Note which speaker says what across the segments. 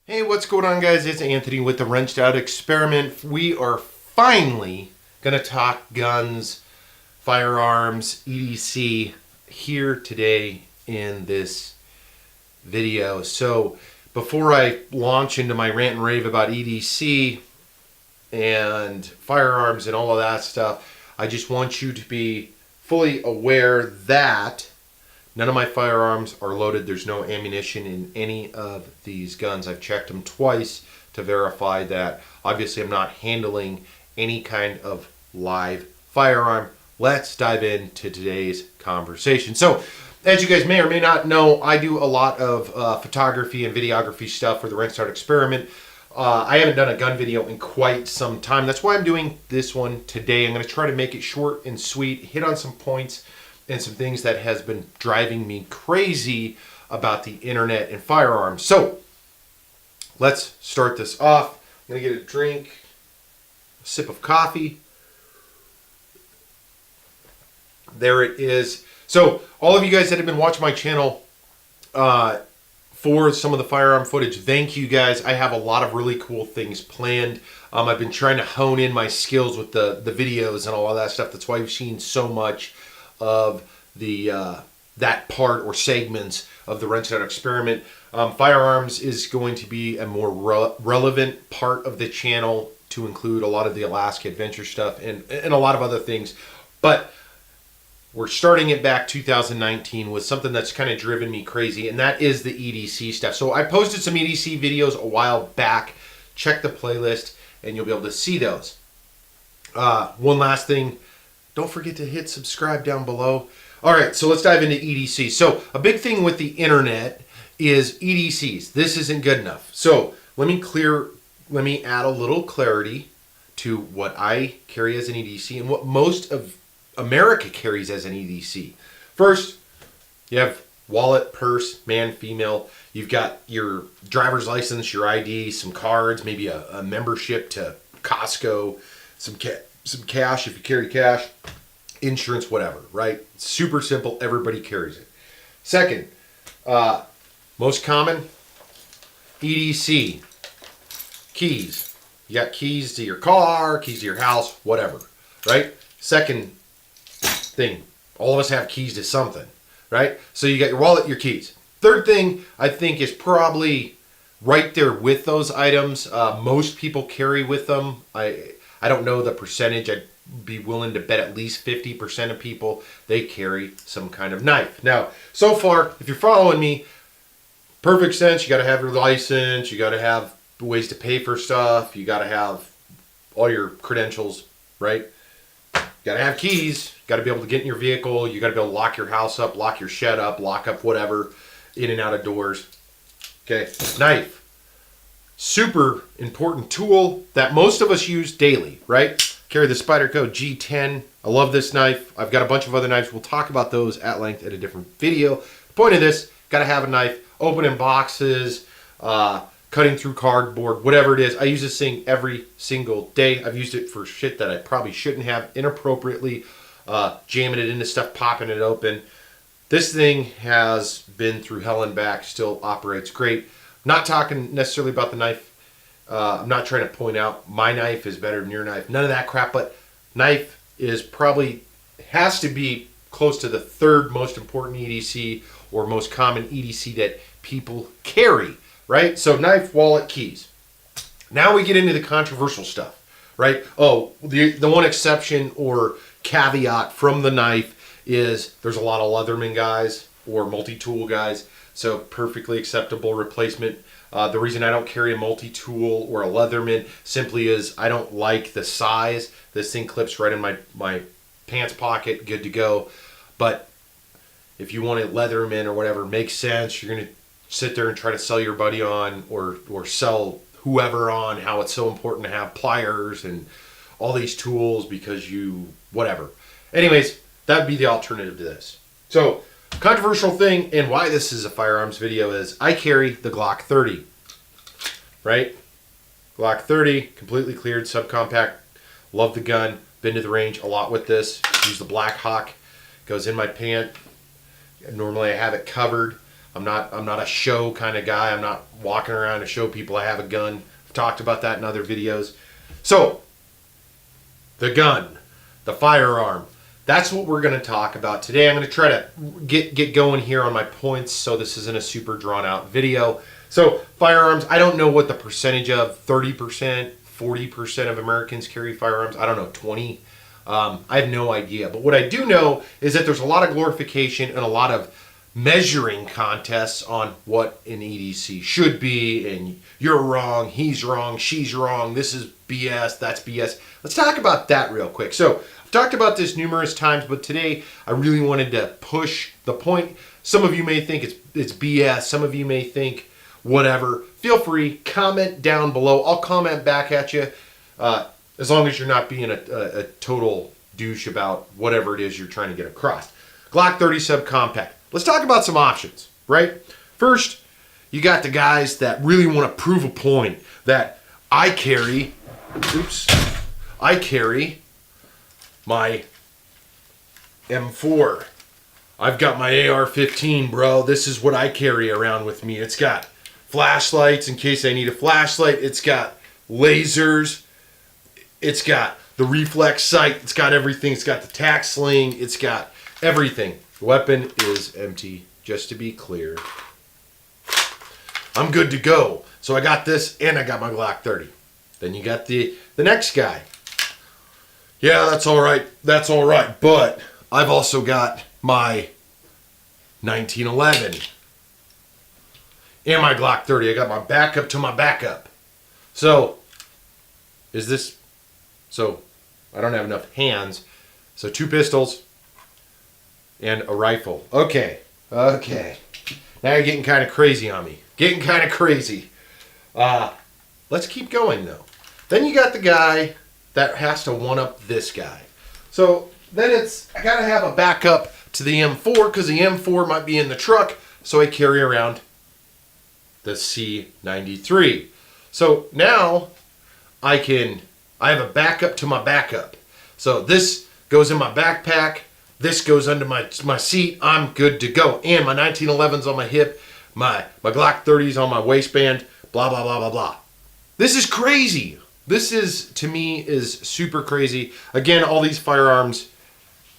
Speaker 1: Hey, what's going on, guys? It's Anthony with the Wrenched Out Experiment. We are finally going to talk guns, firearms, EDC here today in this video. So before I launch into my rant and rave about EDC and firearms and all of that stuff, I just want you to be fully aware that none of my firearms are loaded. There's no ammunition in any of these guns. I've checked them twice to verify that. Obviously, I'm not handling any kind of live firearm. Let's dive into today's conversation. So, as you guys may or may not know, I do a lot of photography and videography stuff for the Wrenched Out Experiment. I haven't done a gun video in quite some time. That's why I'm doing this one today. I'm going to try to make it short and sweet, hit on some points and some things that has been driving me crazy about the internet and firearms. So let's start this off. I'm gonna get a drink, a sip of coffee. There it is. So all of you guys that have been watching my channel for some of the firearm footage, thank you guys. I have a lot of really cool things planned. I've been trying to hone in my skills with the videos and all of that stuff. That's why you've seen so much of the that part or segments of the Wrenched Out Experiment. Firearms is going to be a more relevant part of the channel, to include a lot of the Alaska adventure stuff and a lot of other things. But we're starting it back 2019 with something that's kind of driven me crazy, and that is the EDC stuff. So I posted some EDC videos a while back. Check the playlist and you'll be able to see those. One last thing, don't forget to hit subscribe down below. All right, so let's dive into EDC. So a big thing with the internet is EDCs. This isn't good enough. So let me add a little clarity to what I carry as an EDC and what most of America carries as an EDC. First, you have wallet, purse, man, female. You've got your driver's license, your ID, some cards, maybe a membership to Costco, some cash if you carry cash, insurance, whatever, right? Super simple. Everybody carries it. Second, most common, EDC, keys. You got keys to your car, keys to your house, whatever, right? Second thing, all of us have keys to something, right? So you got your wallet, your keys. Third thing, I think, is probably right there with those items. Most people carry with them. I don't know the percentage. I'd be willing to bet at least 50% of people, they carry some kind of knife. Now, so far, if you're following me, perfect sense. You got to have your license. You got to have ways to pay for stuff. You got to have all your credentials, right? You got to have keys. You got to be able to get in your vehicle. You got to be able to lock your house up, lock your shed up, lock up whatever, in and out of doors. Okay, knife. Super important tool that most of us use daily, right? Carry the Spyderco G10. I love this knife. I've got a bunch of other knives. We'll talk about those at length at a different video. The point of this, got to have a knife, opening boxes, cutting through cardboard, whatever it is. I use this thing every single day. I've used it for shit that I probably shouldn't have, inappropriately, jamming it into stuff, popping it open. This thing has been through hell and back, still operates great. Not talking necessarily about the knife. I'm not trying to point out my knife is better than your knife. None of that crap. But knife is probably, has to be close to the third most important EDC or most common EDC that people carry, right? So knife, wallet, keys. Now we get into the controversial stuff, right? Oh, the one exception or caveat from the knife is there's a lot of Leatherman guys or multi-tool guys. So perfectly acceptable replacement. The reason I don't carry a multi-tool or a Leatherman simply is I don't like the size. This thing clips right in my pants pocket, good to go. But if you want a Leatherman or whatever, makes sense. You're going to sit there and try to sell your buddy on or sell whoever on how it's so important to have pliers and all these tools because you, whatever. Anyways, that would be the alternative to this. So, controversial thing and why this is a firearms video is I carry the Glock 30, right? Glock 30, completely cleared, subcompact. Love the gun. Been to the range a lot with this. Use the Black Hawk. Goes in my pant. Normally I have it covered. I'm not a show kind of guy. I'm not walking around to show people I have a gun. I've talked about that in other videos. So, the gun, the firearm, that's what we're going to talk about today. I'm going to try to get going here on my points so this isn't a super drawn out video. So, firearms, I don't know what the percentage of 30%, 40% of Americans carry firearms. I don't know, 20. I have no idea. But what I do know is that there's a lot of glorification and a lot of measuring contests on what an EDC should be, and you're wrong, he's wrong, she's wrong, this is BS, that's BS. Let's talk about that real quick. So I've talked about this numerous times, but today I really wanted to push the point. Some of you may think it's BS, some of you may think whatever. Feel free, comment down below. I'll comment back at you, as long as you're not being a total douche about whatever it is you're trying to get across. Glock 30 subcompact. Let's talk about some options, right? First, you got the guys that really want to prove a point that I carry my M4. I've got my AR-15, bro. This is what I carry around with me. It's got flashlights in case I need a flashlight. It's got lasers. It's got the reflex sight. It's got everything. It's got the tack sling. It's got everything. The weapon is empty, just to be clear. I'm good to go. So I got this and I got my Glock 30. Then you got the next guy. Yeah, that's all right. That's all right. But I've also got my 1911 and my Glock 30. I got my backup to my backup. So I don't have enough hands. So 2 pistols and a rifle. Okay. Now you're getting kind of crazy on me. Getting kind of crazy. Let's keep going though. Then you got the guy that has to one-up this guy. So then I gotta have a backup to the M4 because the M4 might be in the truck. So I carry around the C93. So now I have a backup to my backup. So this goes in my backpack. This goes under my seat. I'm good to go. And my 1911's on my hip. My Glock 30's on my waistband. Blah, blah, blah, blah, blah. This is crazy. This is, to me, is super crazy. Again, all these firearms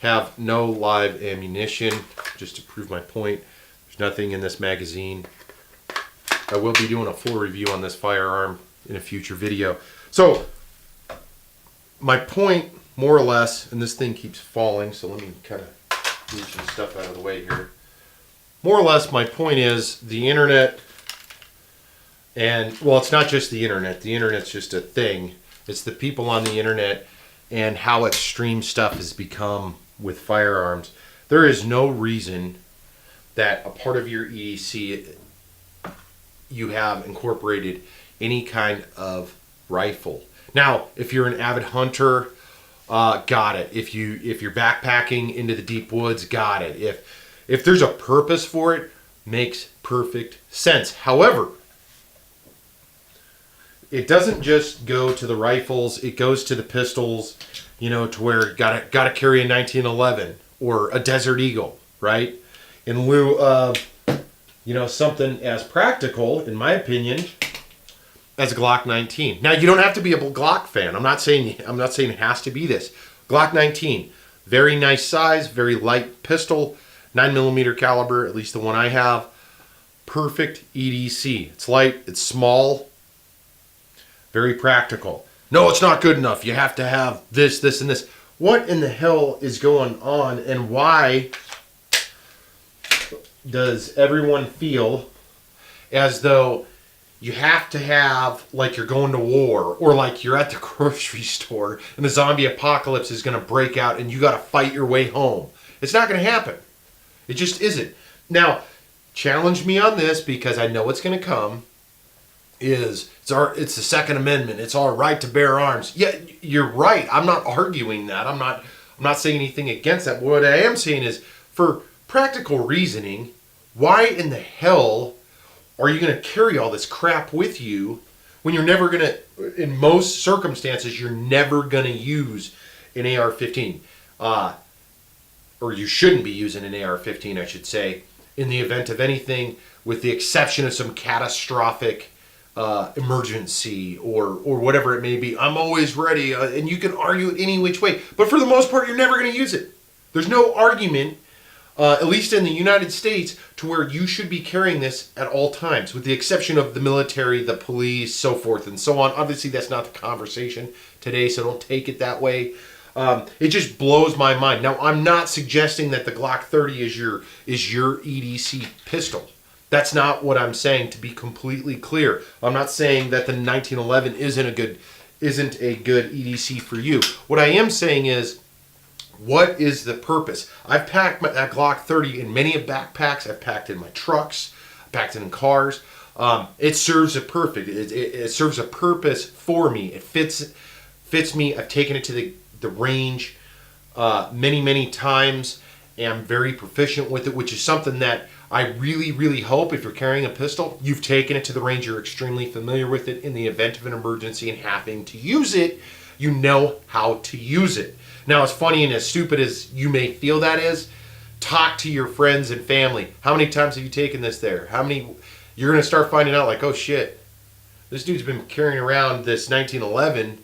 Speaker 1: have no live ammunition. Just to prove my point, there's nothing in this magazine. I will be doing a full review on this firearm in a future video. So, my point, more or less, and this thing keeps falling, so let me kind of move some stuff out of the way here. More or less, my point is the internet, and, well, it's not just the internet. The internet's just a thing. It's the people on the internet and how extreme stuff has become with firearms. There is no reason that a part of your EDC you have incorporated any kind of rifle. Now, if you're an avid hunter, got it. If you're backpacking into the deep woods, got it. If there's a purpose for it, makes perfect sense. However, it doesn't just go to the rifles, it goes to the pistols, to where gotta carry a 1911 or a Desert Eagle, right? In lieu of, something as practical, in my opinion, as a Glock 19. Now, you don't have to be a Glock fan. I'm not saying it has to be this. Glock 19, very nice size, very light pistol, 9mm caliber, at least the one I have. Perfect EDC. It's light, it's small, very practical. No, it's not good enough. You have to have this, this, and this. What in the hell is going on, and why does everyone feel as though you have to have, like, you're going to war, or like you're at the grocery store and the zombie apocalypse is going to break out and you got to fight your way home? It's not going to happen. It just isn't. Now, challenge me on this, because I know it's going to come. It's the Second Amendment. It's our right to bear arms. Yeah, you're right. I'm not arguing that. I'm not saying anything against that. What I am saying is, for practical reasoning, why in the hell are you going to carry all this crap with you when you're never going to, in most circumstances, you're never going to use an AR-15? Or you shouldn't be using an AR-15, I should say. in the event of anything, with the exception of some catastrophic emergency or whatever it may be. I'm always ready, and you can argue it any which way. But for the most part, you're never going to use it. There's no argument, at least in the United States, to where you should be carrying this at all times, with the exception of the military, the police, so forth and so on. Obviously, that's not the conversation today, so don't take it that way. It just blows my mind. Now, I'm not suggesting that the Glock 30 is your EDC pistol. That's not what I'm saying, to be completely clear. I'm not saying that the 1911 isn't a good EDC for you. What I am saying is, what is the purpose? I've packed that Glock 30 in many backpacks. I've packed it in my trucks. I've packed it in cars. It serves it serves a purpose for me. It fits me. I've taken it to the range many times, and I'm very proficient with it, which is something that I really hope, if you're carrying a pistol, you've taken it to the range, you're extremely familiar with it. In the event of an emergency and having to use it, you know how to use it. Now, as funny and as stupid as you may feel that is, talk to your friends and family. How many times have you taken this there? You're going to start finding out, like, oh shit, this dude's been carrying around this 1911,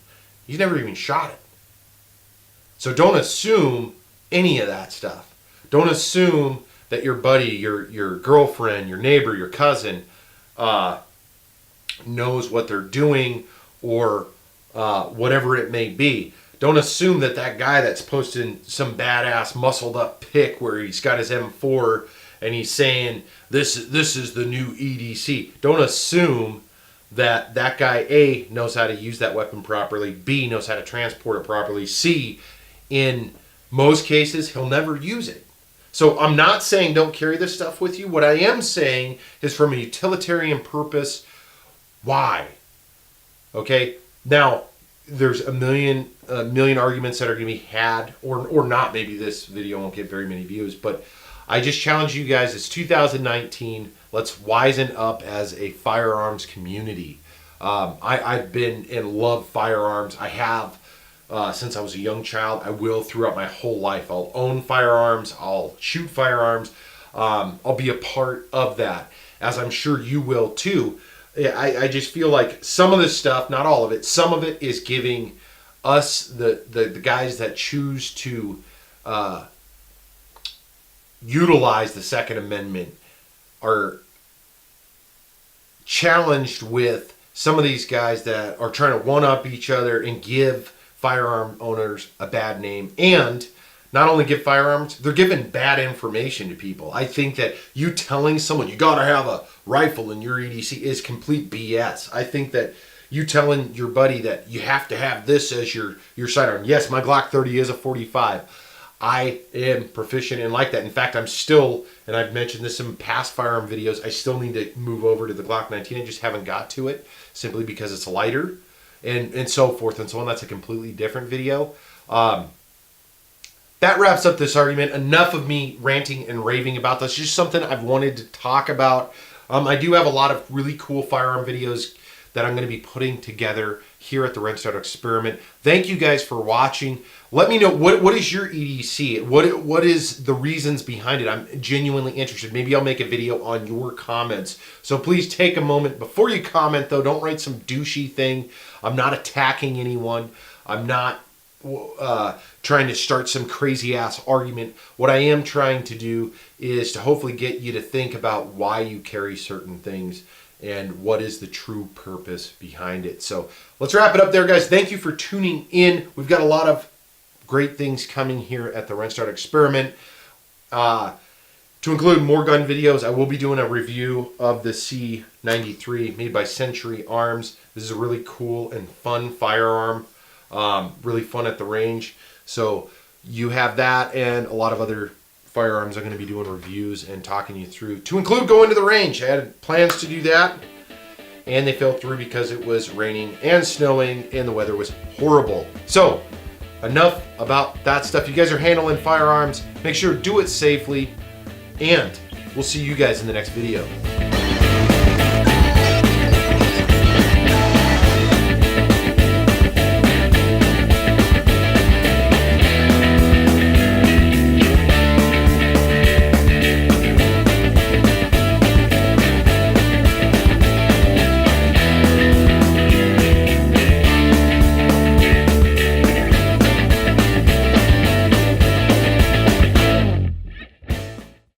Speaker 1: he's never even shot it. So don't assume any of that stuff. Don't assume that your buddy, your girlfriend, your neighbor, your cousin knows what they're doing, or whatever it may be. Don't assume that guy that's posting some badass muscled up pic where he's got his M4 and he's saying this is the new EDC. Don't assume that guy A knows how to use that weapon properly, B knows how to transport it properly, C, in most cases, he'll never use it. So I'm not saying don't carry this stuff with you. What I am saying is, from a utilitarian purpose, why? Okay? Now, there's a million arguments that are going to be had, or not. Maybe this video won't get very many views, but I just challenge you guys. It's 2019. Let's wisen up as a firearms community. I've been and love firearms. I have since I was a young child. I will throughout my whole life. I'll own firearms. I'll shoot firearms. I'll be a part of that, as I'm sure you will too. I just feel like some of this stuff, not all of it, some of it is giving us, the guys that choose to utilize the Second Amendment, are challenged with some of these guys that are trying to one-up each other and give firearm owners a bad name. And not only give firearms, they're giving bad information to people. I think that you telling someone you gotta have a rifle in your EDC is complete BS. I think that you telling your buddy that you have to have this as your sidearm. Yes, my Glock 30 is a 45. I am proficient and like that. In fact, I'm still, and I've mentioned this in past firearm videos, I still need to move over to the Glock 19. I just haven't got to it, simply because it's lighter and so forth and so on. That's a completely different video. That wraps up this argument. Enough of me ranting and raving about this. Just something I've wanted to talk about. I do have a lot of really cool firearm videos that I'm going to be putting together here at the Renstart Experiment. Thank you guys for watching. Let me know, what is your EDC? What is the reasons behind it? I'm genuinely interested. Maybe I'll make a video on your comments. So please take a moment. Before you comment, though, don't write some douchey thing. I'm not attacking anyone. I'm not trying to start some crazy ass argument. What I am trying to do is to hopefully get you to think about why you carry certain things and what is the true purpose behind it. So let's wrap it up there, guys. Thank you for tuning in. We've got a lot of great things coming here at the Renstart Experiment. To include more gun videos, I will be doing a review of the C93 made by Century Arms. This is a really cool and fun firearm. Really fun at the range. So you have that and a lot of other firearms I'm going to be doing reviews and talking you through, to include going to the range. I had plans to do that, and they fell through because it was raining and snowing and the weather was horrible. So enough about that stuff. You guys are handling firearms. Make sure to do it safely, and we'll see you guys in the next video.